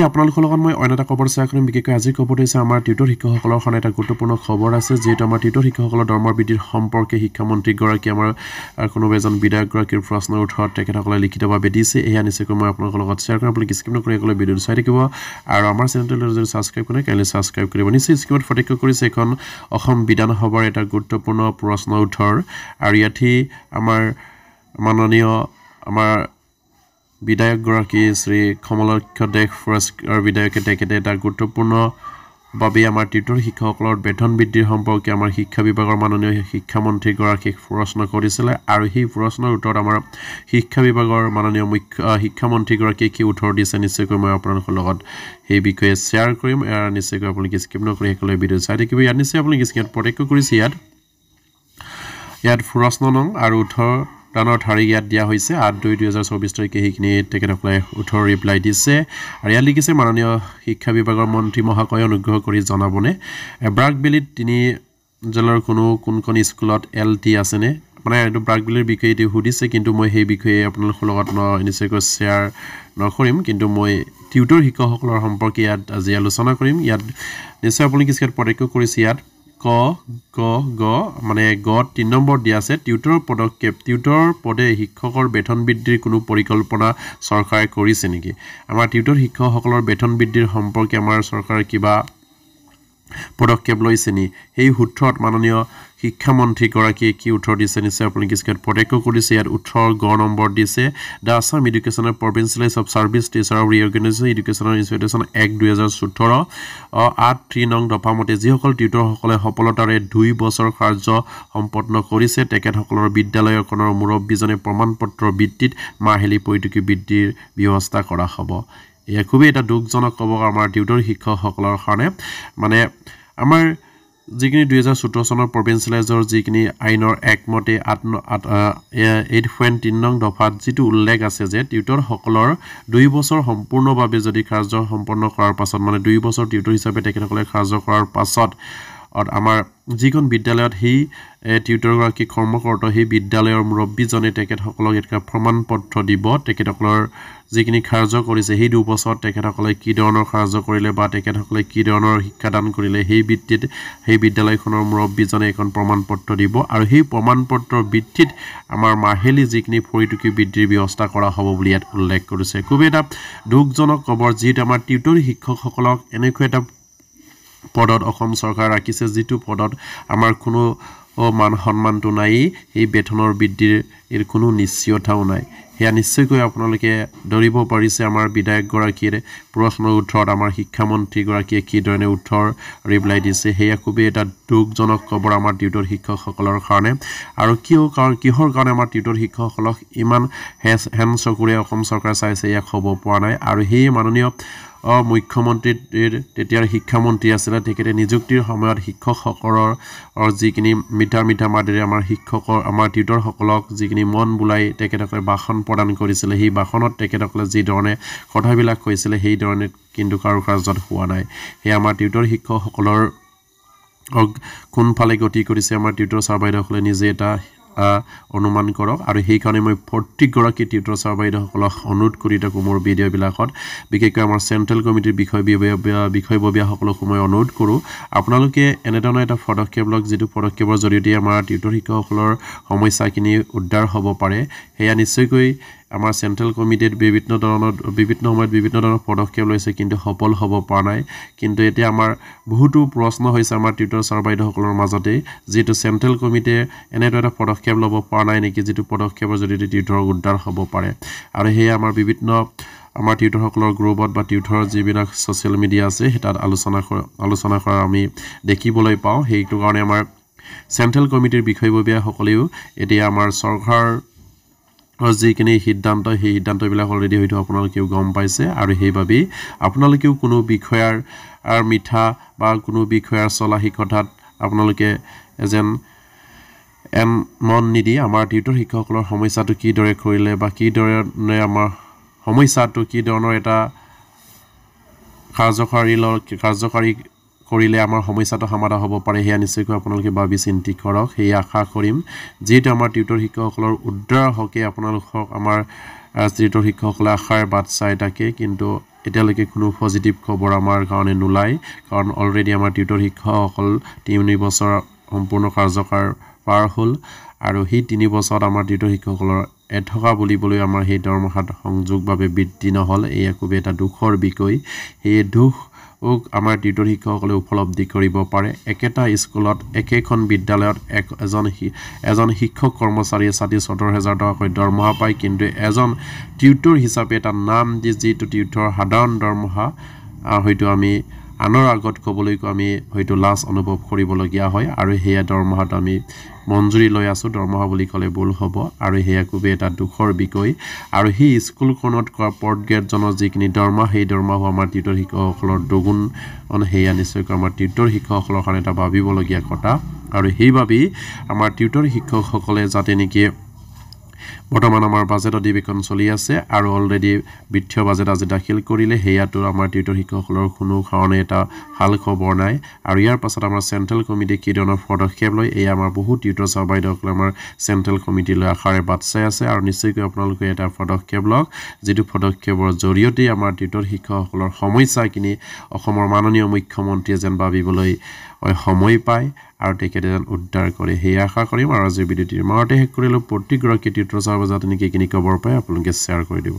আপোনালোকৰ লগত মই অন্য এটা খবৰ শ্বেয়াৰ কৰিম বিশেষকৈ আজিৰ খবৰটো হৈছে আমাৰ টিউটৰ শিক্ষকসকলৰ কাৰণে এটা গুৰুত্বপূৰ্ণ খবৰ আছে যিহেতু আমাৰ টিউটৰ শিক্ষকসকলৰ দৰমহা বৃদ্ধিৰ সম্পৰ্কে শিক্ষামন্ত্ৰীগৰাকী আমাৰ কোনোবা এজন বিধায়কগৰাকীৰ প্ৰশ্নৰ উত্তৰত তেখেতসকলে লিখিতভাৱে দিছে এয়া নিশ্চয়কৈ মই আপোনালোকৰ লগত শ্বেয়াৰ কৰিম আপোনালোকে স্কিপ নকৰি একলৈ ভিডিঅ'টো চাই থাকিব আৰু আমাৰ চেনেলটো যদি ছাবস্ক্ৰাইব কৰে কাইলৈ ছাবস্ক্ৰাইব কৰিব নিশ্চয় স্কিমত ফটেক্য কৰিছে এখন অসম বিধানসভাৰ এটা গুৰুত্বপূৰ্ণ প্ৰশ্ন উত্তৰ আৰু ইয়াতেই আমাৰ মাননীয় আমাৰ বিধায়কগৰাকী শ্ৰী কমলক্ষ দেশ পুৰস্কাৰ বিধায়কে তেখেতে এটা গুৰুত্বপূৰ্ণভাৱে আমাৰ টিউটৰ শিক্ষকসকলৰ বেতন বৃদ্ধিৰ সম্পৰ্কে আমাৰ শিক্ষা বিভাগৰ মাননীয় শিক্ষামন্ত্ৰীগৰাকীক প্ৰশ্ন কৰিছিলে আৰু সেই প্ৰশ্নৰ উত্তৰত আমাৰ শিক্ষা বিভাগৰ মাননীয় মুখ্য শিক্ষামন্ত্ৰীগৰাকীয়ে কি উত্তৰ দিছে নিশ্চয়কৈ মই আপোনালোকৰ লগত সেই বিষয়ে শ্বেয়াৰ কৰিম আৰু নিশ্চয়কৈ আপোনালোকে স্কিপ নকৰি একেলগে ভিডিঅ' চাই থাকিব ইয়াত নিশ্চয় আপোনালোকে স্ক্ৰীনত প্ৰত্যক্ষ কৰিছে ইয়াত প্ৰশ্ন নং আৰু উত্তৰ দানৰ তাৰিখ ইয়াত দিয়া হৈছে 8/2/2024 তাৰিখে সেইখিনি তেখেতসকলে উত্তৰ ৰিপ্লাই দিছে আৰু ইয়াত লিখিছে মাননীয় শিক্ষা বিভাগৰ মন্ত্ৰী মহাশয় অনুগ্ৰহ কৰি জনাবনে ব্ৰাকবেলিত 3 জিলাৰ কোন স্কুলত LT আছেনে মানে এইটো ব্ৰাকবেলিৰ বিষয়ে এটি সুধিছে কিন্তু মই সেই বিষয়ে আপোনালোকৰ লগত নিশ্চয়কৈ শ্বেয়াৰ নকৰিম কিন্তু মই টিউটৰ শিক্ষকসকলৰ সম্পৰ্কে ইয়াত আজি আলোচনা কৰিম ইয়াত নিশ্চয় আপোনালোকে স্ক্ৰীনত প্ৰত্যক্ষ কৰিছে ইয়াত গ মানে গ 3 নম্বৰ দিয়া আছে টিউটৰ পদক্ষেপ টিউটৰ পদে শিক্ষকৰ বেতন বৃদ্ধিৰ কোনো পৰিকল্পনা চৰকাৰে কৰিছে নেকি আমাৰ টিউটৰ শিক্ষকসকলৰ বেতন বৃদ্ধিৰ সম্পৰ্কে আমাৰ চৰকাৰে কিবা পদক্ষেপ লৈছে নি সেই সূত্ৰত মাননীয় শিক্ষামন্ত্ৰীগৰাকীয়ে কি উত্তৰ দিছে নিশ্চয় আপোনালোকে স্ক্ৰীনত প্ৰত্যক্ষ কৰিছে ইয়াত উত্তৰ গ নম্বৰ দিছে the Assam educational provincialise of service teacher of reorganization educational institution act 2017 8 নং দফা মতে যিসকল টিউটৰসকলে সফলতাৰে 2 বছৰ কাৰ্য সম্পন্ন কৰিছে তেখেতসকলৰ বিদ্যালয়খনৰ মুৰব্বীজনে প্ৰমাণপত্ৰৰ ভিত্তিত মাহিলী পৰিটোকি বৃদ্ধিৰ ব্যৱস্থা কৰা হ'ব এয়া খুবেই এটা দুখজনক খবৰ আমাৰ টিউটৰ শিক্ষকসকলৰ কাৰণে মানে আমাৰ যিখিনি 2017 চনৰ প্ৰভিন্সিয়েলাইজৰ যিখিনি আইনৰ একমতে 8.3 নং দফাত যিটো উল্লেখ আছে যে টিউটৰসকলৰ 2 বছৰ সম্পূৰ্ণভাৱে যদি কাৰ্য সম্পন্ন কৰাৰ পাছত মানে 2 বছৰ টিউটৰ হিচাপে তেখেতসকলে কাৰ্য কৰাৰ পাছত আমাৰ যিখন বিদ্যালয়ত সেই টিউটৰগৰাকী কৰ্মকৰ্তা সেই বিদ্যালয়ৰ মুৰব্বীজনে তেখেতসকলক এটা প্ৰমাণপত্ৰ দিব তেখেতসকলৰ যিখিনি কাৰ্য কৰিছে সেই 2 বছৰত তেখেতসকলে কি ধৰণৰ কাৰ্য কৰিলে বা তেখেতসকলে কি ধৰণৰ শিক্ষাদান কৰিলে সেই ভিত্তিত সেই বিদ্যালয়খনৰ মুৰব্বীজনে এখন প্ৰমাণপত্ৰ দিব আৰু সেই প্ৰমাণপত্ৰৰ ভিত্তিত আমাৰ মাহিলী যিখিনি পৰিটোকি বৃদ্ধিৰ ব্যৱস্থা কৰা হ'ব বুলি ইয়াত উল্লেখ কৰিছে খুব এটা দুখজনক খবৰ যিটো আমাৰ টিউটৰ শিক্ষকসকলক এনেকৈ এটা পদত অসম চৰকাৰ ৰাখিছে যিটো পদত আমাৰ কোনো মান সন্মানটো নাই এই বেতনৰ বৃদ্ধিৰ কোনো নিশ্চয়তাও নাই হেয়া নিশ্চয়কৈ আপোনালোকে ধৰিব পাৰিছে আমাৰ বিধায়কগৰাকীৰ প্ৰশ্নৰ উত্তৰত আমাৰ শিক্ষামন্ত্ৰীগৰাকীয়ে কি ধৰণে উত্তৰ ৰিপ্লাই দিছে হেয়া খুবেই এটা দুখজনক খবৰ আমাৰ টিউটৰ শিক্ষকসকলৰ কাৰণে আৰু কিহৰ কাৰণে আমাৰ টিউটৰ শিক্ষকসকলক ইমান হেন চকুৰে অসম চৰকাৰ চাইছে ইয়াক হ'ব পৰা নাই আৰু সেই মাননীয় মুখ্যমন্ত্ৰীৰ তেতিয়াৰ শিক্ষামন্ত্ৰী আছিল তেখেতে নিযুক্তিৰ সময়ত শিক্ষকসকলৰ যিখিনি মিঠা মাতেৰে আমাৰ শিক্ষকৰ আমাৰ টিউটৰসকলক যিখিনি মন বুলাই তেখেতসকলে ভাষণ প্ৰদান কৰিছিলে সেই ভাষণত তেখেতসকলে যি ধৰণে কথাবিলাক কৈছিলে সেই ধৰণে কিন্তু কাৰ্যত হোৱা নাই সেই আমাৰ টিউটৰ শিক্ষকসকলৰ কোনফালে গতি কৰিছে আমাৰ টিউটৰ ছাৰ বাইদেউসকলে নিজে এটা অনুমান কৰক আৰু সেই কাৰণে মই প্ৰত্যেকগৰাকী টিউটৰ ছাৰ বাইদেউসকলক অনুৰোধ কৰি থাকোঁ মোৰ ভিডিঅ'বিলাকত বিশেষকৈ আমাৰ চেণ্ট্ৰেল কমিটিৰ বিষয়ববীয়াসকলক মই অনুৰোধ কৰোঁ আপোনালোকে এনেধৰণৰ এটা পদক্ষেপ লওক যিটো পদক্ষেপৰ জৰিয়তে আমাৰ টিউটৰ শিক্ষকসকলৰ সমস্যাখিনি উদ্ধাৰ হ'ব পাৰে সেয়া নিশ্চয়কৈ আমাৰ চেণ্ট্ৰেল কমিটিত বিভিন্ন সময়ত বিভিন্ন ধৰণৰ পদক্ষেপ লৈছে কিন্তু সফল হ'ব পৰা নাই কিন্তু এতিয়া আমাৰ বহুতো প্ৰশ্ন হৈছে আমাৰ টিউটৰ ছাৰ বাইদেউসকলৰ মাজতে যিটো চেণ্ট্ৰেল কমিটিয়ে এনেটো এটা পদক্ষেপ ল'ব পৰা নাই নেকি যিটো পদক্ষেপৰ জৰিয়তে টিউটৰৰ উদ্ধাৰ হ'ব পাৰে আৰু সেয়া আমাৰ আমাৰ টিউটৰসকলৰ গ্ৰুপত বা টিউটৰৰ যিবিলাক ছ'চিয়েল মিডিয়া আছে তাত আলোচনা কৰা আমি দেখিবলৈ পাওঁ সেইটো কাৰণে আমাৰ চেণ্ট্ৰেল কমিটিৰ বিষয়ববীয়াসকলেও এতিয়া আমাৰ চৰকাৰ যিখিনি সিদ্ধান্ত সেই সিদ্ধান্তবিলাক অলৰেডি হয়তো আপোনালোকেও গম পাইছে আৰু সেইবাবেই আপোনালোকেও কোনো বিষয়াৰ মিঠা বা কোনো বিষয়াৰ চলাহী কথাত আপোনালোকে যেন মন নিদি আমাৰ টিউটৰ শিক্ষকসকলৰ সমস্যাটো কিদৰে কৰিলে বা কিদৰে আমাৰ সমস্যাটো কি ধৰণৰ এটা কাৰ্যকাৰী কৰিলে আমাৰ সমস্যাটো সমাধান হ'ব পাৰে হেয়া নিশ্চয়কৈ আপোনালোকে ভাবি চিন্তি কৰক সেই আশা কৰিম যিহেতু আমাৰ টিউটৰ শিক্ষকসকলৰ উদ্ধাৰ হকে আপোনালোকক আমাৰ টিউটৰ শিক্ষকসকলে আশাৰ বাট চাই থাকে কিন্তু এতিয়ালৈকে কোনো পজিটিভ খবৰ আমাৰ কাৰণে নোলায় কাৰণ অলৰেডি আমাৰ টিউটৰ শিক্ষকসকল 3 বছৰ সম্পূৰ্ণ কাৰ্যকাল পাৰ হ'ল আৰু সেই 3 বছৰত আমাৰ টিউটৰ শিক্ষকসকলৰ এটকা বুলিবলৈ আমাৰ সেই দৰমহাত সংযোগভাৱে বৃদ্ধি নহ'ল এই খুব এটা দুখৰ বিষয় এই দুখ আমাৰ টিউটৰ শিক্ষকসকলে উপলব্ধি কৰিব পাৰে একেটা স্কুলত একেখন বিদ্যালয়ত এজন শিক্ষক কৰ্মচাৰীয়ে 70,000 টকাকৈ দৰমহা পায় কিন্তু এজন টিউটৰ হিচাপে এটা নাম দি যিটো টিউটৰ সাধাৰণ দৰমহা হয়তো আমি আনৰ আগত ক'বলৈ আমি হয়তো লাজ অনুভৱ কৰিবলগীয়া হয় আৰু হেয়া দৰমহাত আমি মঞ্জুৰি লৈ আছো দৰমহা বুলি ক'লে ভুল হ'ব আৰু হেয়া খুব এটা দুখৰ বিষয় আৰু সেই স্কুলখনত কৰা পৰ্টগ্ৰেডজনৰ যিখিনি দৰমহা সেই দৰমহা আমাৰ টিউটৰ শিক্ষকসকলৰ দুগুণ হেয়া নিশ্চয়কৈ আমাৰ টিউটৰ শিক্ষকসকলৰ কাৰণে এটা ভাবিবলগীয়া কথা আৰু সেইবাবেই আমাৰ টিউটৰ শিক্ষকসকলে যাতে নেকি বৰ্তমান আমাৰ বাজেট অধিৱেশন চলি আছে আৰু অলৰেডি বিত্তীয় বাজেট আজি দাখিল কৰিলে হেয়াটো আমাৰ টিউটৰ শিক্ষকসকলৰ কোনো কাৰণে এটা ভাল খবৰ নাই আৰু ইয়াৰ পাছত আমাৰ চেন্ট্ৰেল কমিটি কি ধৰণৰ পদক্ষেপ লয় এই আমাৰ বহুত টিউটৰ ছাৰবাইদেউসকলে আমাৰ চেন্ট্ৰেল কমিটিলৈ আশাৰে বাট চাই আছে আৰু নিশ্চয়কৈ আপোনালোকে এটা পদক্ষেপ লওক যিটো পদক্ষেপৰ জৰিয়তে আমাৰ টিউটৰ শিক্ষকসকলৰ সমস্যাখিনি অসমৰ মাননীয় মুখ্যমন্ত্ৰীয়ে যেন ভাবিবলৈ সময় পায় আৰু তেখেতে যেন উদ্ধাৰ কৰে সেই আশা কৰিম আৰু আজিৰ ভিডিঅ'টি মাৰতে শেষ কৰিলোঁ প্ৰতিগৰাকী টিউটৰ ছাৰ যাতে নেকি এইখিনি খবৰ পায় আপোনালোকে শ্বেয়াৰ কৰি দিব